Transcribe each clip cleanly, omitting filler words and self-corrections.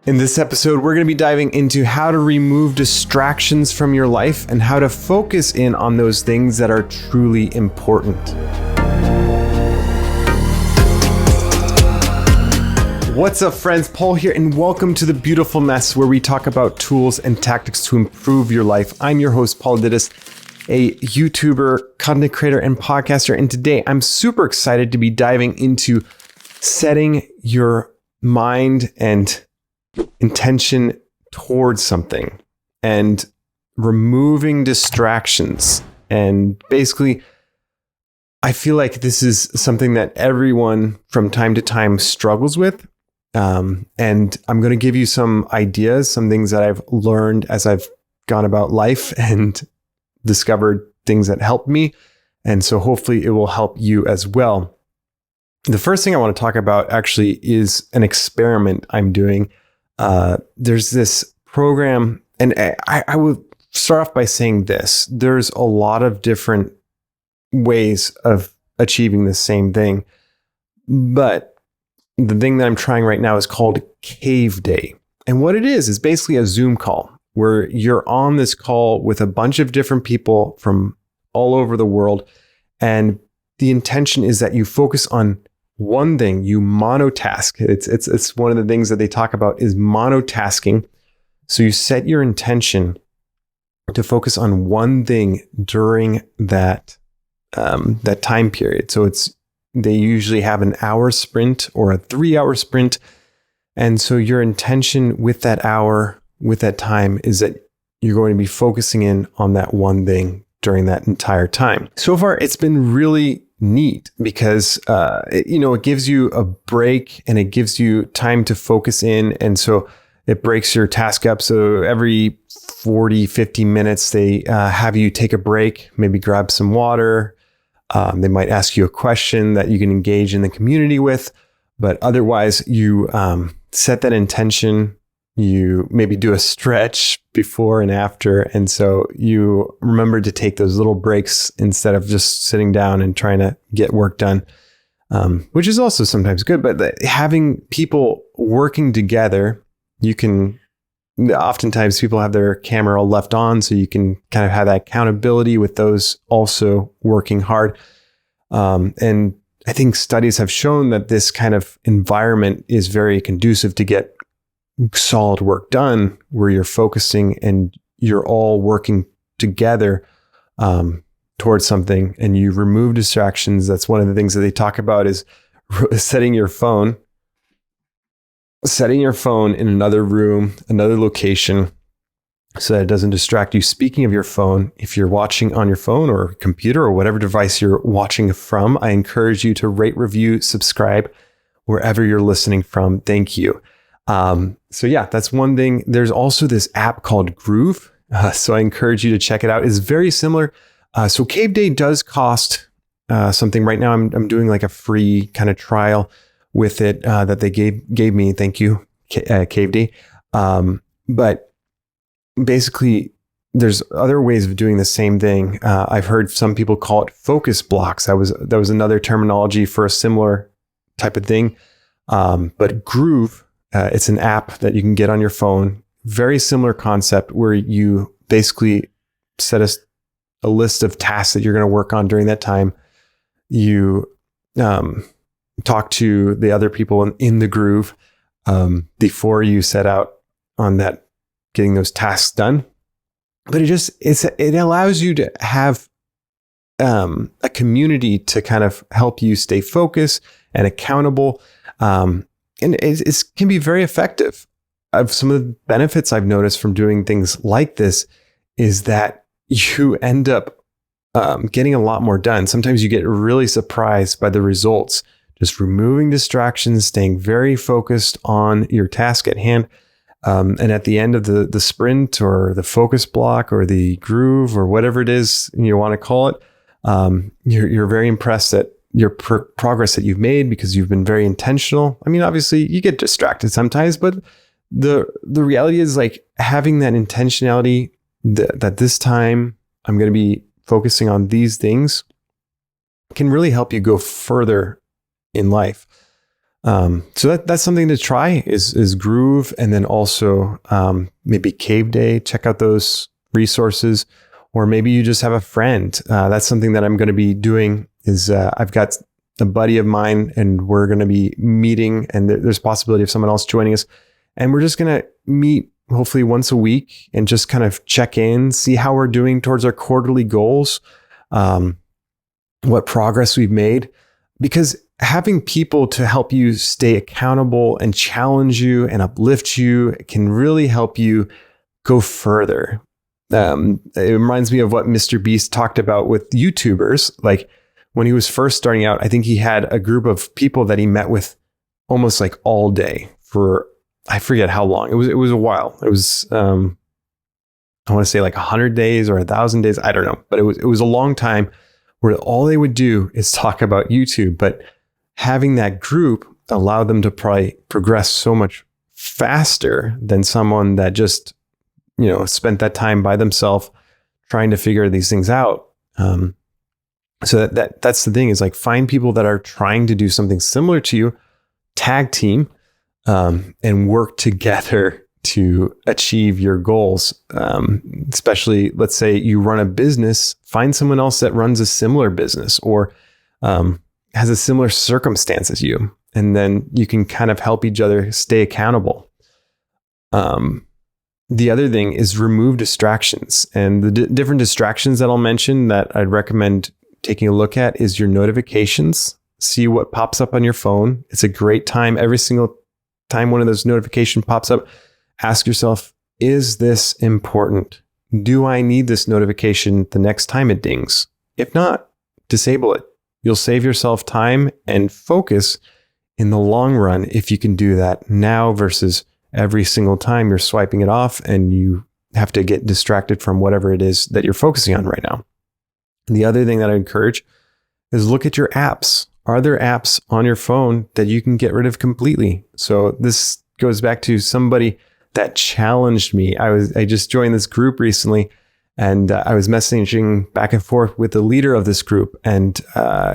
In this episode, we're going to be diving into how to remove distractions from your life and how to focus in on those things that are truly important. What's up, friends? Paul here, and welcome to The Beautiful Mess, where we talk about tools and tactics to improve your life. I'm your host, Paul Didis, a YouTuber, content creator, and podcaster. And today, I'm super excited to be diving into setting your mind and intention towards something and removing distractions. And basically, I feel like this is something that everyone from time to time struggles with. And I'm going to give you some ideas, some things that I've learned as I've gone about life and discovered things that helped me. And so hopefully it will help you as well. The first thing I want to talk about actually is an experiment I'm doing. There's this program, and I will start off by saying this. There's a lot of different ways of achieving the same thing, but the thing that I'm trying right now is called Cave Day. And what it is basically a Zoom call where you're on this call with a bunch of different people from all over the world. And the intention is that you focus on one thing, you monotask. It's one of the things that they talk about is monotasking. So you set your intention to focus on one thing during that time period. So they usually have an hour sprint or a 3-hour sprint. And so your intention with that hour, with that time, is that you're going to be focusing in on that one thing during that entire time. So far, it's been really neat because, it gives you a break and it gives you time to focus in. And so it breaks your task up. So every 40, 50 minutes, they have you take a break, maybe grab some water. They might ask you a question that you can engage in the community with. But otherwise, you set that intention. You maybe do a stretch before and after. And so you remember to take those little breaks instead of just sitting down and trying to get work done, which is also sometimes good. But having people working together, oftentimes people have their camera all left on, so you can kind of have that accountability with those also working hard. And I think studies have shown that this kind of environment is very conducive to get solid work done, where you're focusing and you're all working together towards something, and you remove distractions. That's one of the things that they talk about is setting your phone in another room, another location, so that it doesn't distract you. Speaking of your phone, if you're watching on your phone or computer or whatever device you're watching from, I encourage you to rate, review, subscribe wherever you're listening from. Thank you. So yeah, that's one thing. There's also this app called Groove. So I encourage you to check it out. It's very similar. So Cave Day does cost something. Right now I'm doing like a free kind of trial with it that they gave me. Thank you, Cave Day. But basically there's other ways of doing the same thing. I've heard some people call it focus blocks. That was another terminology for a similar type of thing. But Groove, it's an app that you can get on your phone. Very similar concept where you basically set a list of tasks that you're going to work on during that time. You talk to the other people in the Groove before you set out on that, getting those tasks done. But it allows you to have a community to kind of help you stay focused and accountable. And it can be very effective. Some of the benefits I've noticed from doing things like this is that you end up getting a lot more done. Sometimes you get really surprised by the results. Just removing distractions, staying very focused on your task at hand. And at the end of the sprint or the focus block or the groove or whatever it is you want to call it, you're very impressed at your progress that you've made because you've been very intentional. I mean, obviously you get distracted sometimes, but the reality is like having that intentionality that this time I'm going to be focusing on these things can really help you go further in life. So that's something to try is Groove, and then also maybe Cave Day. Check out those resources, or maybe you just have a friend. That's something that I'm going to be doing. Is I've got a buddy of mine, and we're going to be meeting, and there's possibility of someone else joining us, and we're just going to meet hopefully once a week and just kind of check in, see how we're doing towards our quarterly goals, what progress we've made, because having people to help you stay accountable and challenge you and uplift you can really help you go further. It reminds me of what Mr. Beast talked about with YouTubers. Like when he was first starting out, I think he had a group of people that he met with almost like all day for, I forget how long. It was a while. It was, I want to say like 100 days or 1,000 days. I don't know, but it was a long time where all they would do is talk about YouTube. But having that group allowed them to probably progress so much faster than someone that just, spent that time by themselves trying to figure these things out. So that's the thing, is like find people that are trying to do something similar to you, tag team, and work together to achieve your goals. Especially, let's say you run a business, find someone else that runs a similar business or has a similar circumstance as you, and then you can kind of help each other stay accountable. The other thing is remove distractions, and the different distractions that I'll mention that I'd recommend taking a look at is your notifications. See what pops up on your phone. It's a great time. Every single time one of those notifications pops up, ask yourself, is this important? Do I need this notification the next time it dings? If not, disable it. You'll save yourself time and focus in the long run if you can do that now versus every single time you're swiping it off and you have to get distracted from whatever it is that you're focusing on right now. And the other thing that I encourage is look at your apps. Are there apps on your phone that you can get rid of completely? So this goes back to somebody that challenged me. I just joined this group recently, and I was messaging back and forth with the leader of this group, and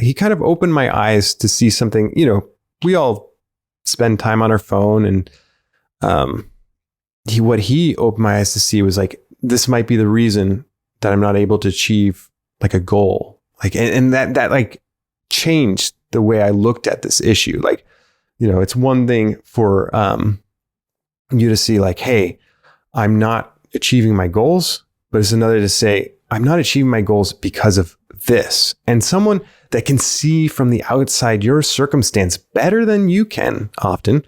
he kind of opened my eyes to see something. We all spend time on our phone, and what he opened my eyes to see was like, this might be the reason that I'm not able to achieve like a goal. Like, and that like changed the way I looked at this issue. Like, it's one thing for you to see like, hey, I'm not achieving my goals, but it's another to say, I'm not achieving my goals because of this. And someone that can see from the outside your circumstance better than you can often,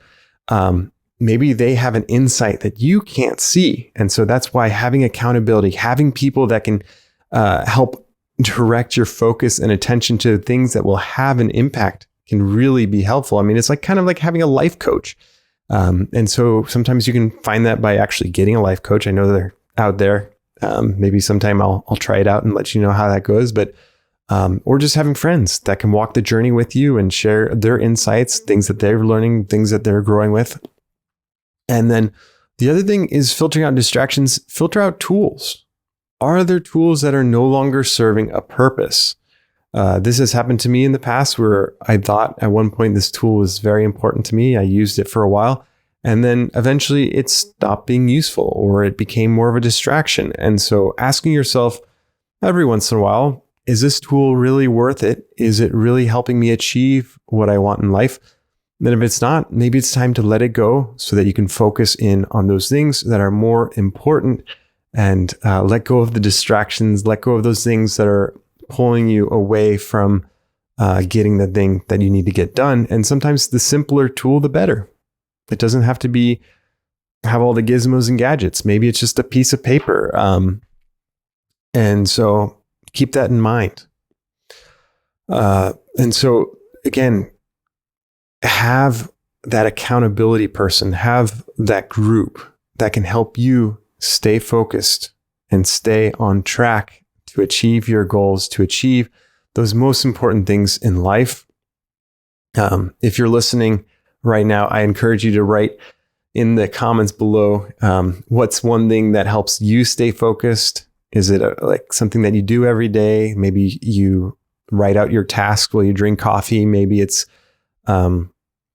maybe they have an insight that you can't see. And so that's why having accountability, having people that can help direct your focus and attention to things that will have an impact can really be helpful. I mean, it's like kind of like having a life coach. And so sometimes you can find that by actually getting a life coach. I know they're out there. Maybe sometime I'll try it out and let you know how that goes. But or just having friends that can walk the journey with you and share their insights, things that they're learning, things that they're growing with. And then the other thing is filtering out distractions. Filter out tools. Are there tools that are no longer serving a purpose? This has happened to me in the past where I thought at one point this tool was very important to me. I used it for a while, and then eventually it stopped being useful or it became more of a distraction. And so asking yourself every once in a while, is this tool really worth it? Is it really helping me achieve what I want in life? And then if it's not, maybe it's time to let it go so that you can focus in on those things that are more important and let go of the distractions, let go of those things that are pulling you away from getting the thing that you need to get done. And sometimes the simpler tool, the better. It doesn't have to have all the gizmos and gadgets. Maybe it's just a piece of paper. And so keep that in mind. And so again, have that accountability person, have that group that can help you stay focused and stay on track to achieve your goals, to achieve those most important things in life. If you're listening right now, I encourage you to write in the comments below, what's one thing that helps you stay focused? Is it like something that you do every day? Maybe you write out your tasks while you drink coffee. Maybe it's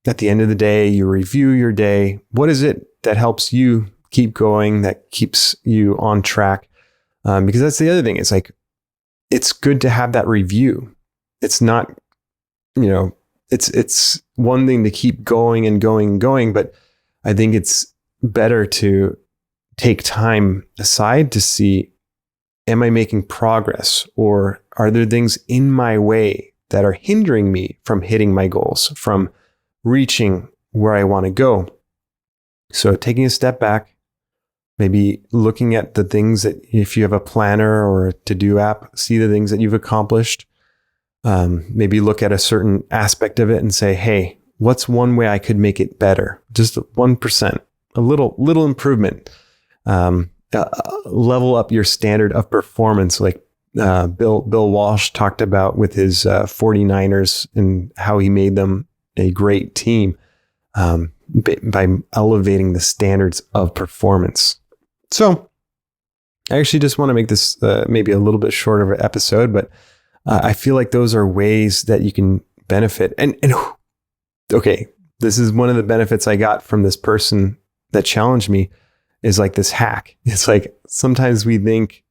at the end of the day, you review your day. What is it that helps you keep going, that keeps you on track? Because that's the other thing. It's like, it's good to have that review. It's not, it's one thing to keep going and going and going, but I think it's better to take time aside to see, am I making progress, or are there things in my way that are hindering me from hitting my goals, from reaching where I want to go? So taking a step back, maybe looking at the things that, if you have a planner or a to-do app, see the things that you've accomplished. Maybe look at a certain aspect of it and say, hey, what's one way I could make it better? Just 1%, a little improvement. Level up your standard of performance, like Bill Walsh talked about with his 49ers and how he made them a great team by elevating the standards of performance. So I actually just want to make this maybe a little bit shorter of an episode, but I feel like those are ways that you can benefit. And okay, this is one of the benefits I got from this person that challenged me, is like this hack. It's like, sometimes we think,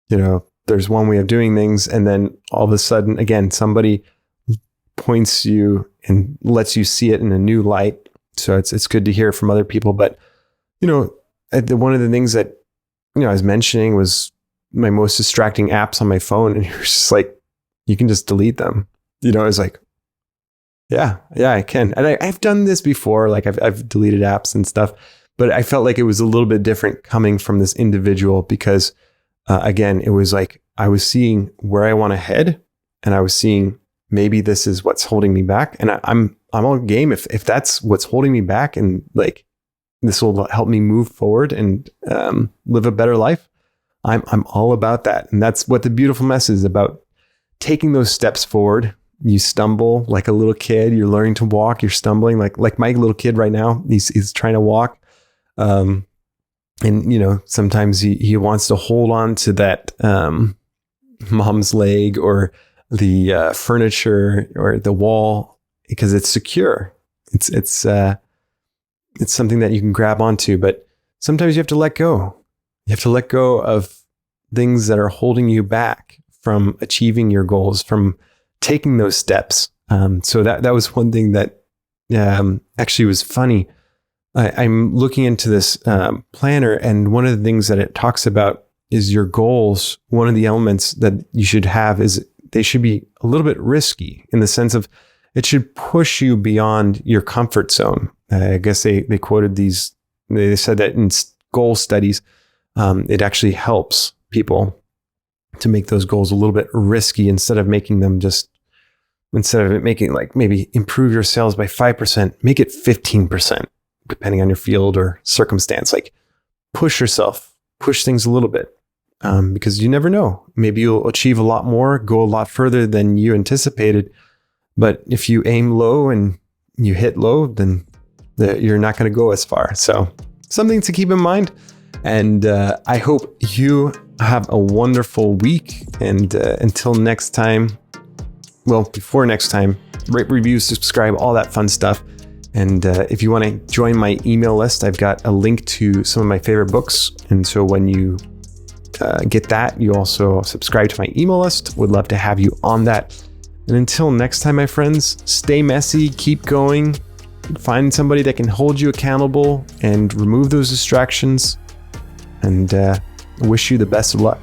there's one way of doing things, and then all of a sudden, again, somebody points you and lets you see it in a new light. So it's good to hear from other people. But, one of the things that, I was mentioning was my most distracting apps on my phone. And you're just like, you can just delete them. It's like, yeah, I can. And I've done this before. Like I've deleted apps and stuff, but I felt like it was a little bit different coming from this individual because, again, it was like, I was seeing where I want to head, and I was seeing maybe this is what's holding me back. And I'm all game if that's what's holding me back, and like, this will help me move forward and live a better life. I'm all about that. And that's what the beautiful mess is about. Taking those steps forward. You stumble like a little kid. You're learning to walk. You're stumbling like my little kid right now. He's trying to walk. And sometimes he wants to hold on to that mom's leg or the furniture or the wall because it's secure. It's something that you can grab onto, but sometimes you have to let go. You have to let go of things that are holding you back from achieving your goals, from taking those steps. So that was one thing that actually was funny. I'm looking into this planner, and one of the things that it talks about is your goals. One of the elements that you should have is they should be a little bit risky, in the sense of it should push you beyond your comfort zone. I guess they quoted these. They said that in goal studies, it actually helps people to make those goals a little bit risky, instead of making it making like maybe improve your sales by 5%, make it 15%, depending on your field or circumstance. Like push yourself, push things a little bit, because you never know. Maybe you'll achieve a lot more, go a lot further than you anticipated. But if you aim low and you hit low, then you're not going to go as far. So something to keep in mind. And I hope you have a wonderful week. And until next time, before next time, rate, review, subscribe, all that fun stuff. And if you want to join my email list, I've got a link to some of my favorite books. And so when you get that, you also subscribe to my email list. Would love to have you on that. And until next time, my friends, stay messy, keep going, find somebody that can hold you accountable and remove those distractions. And wish you the best of luck.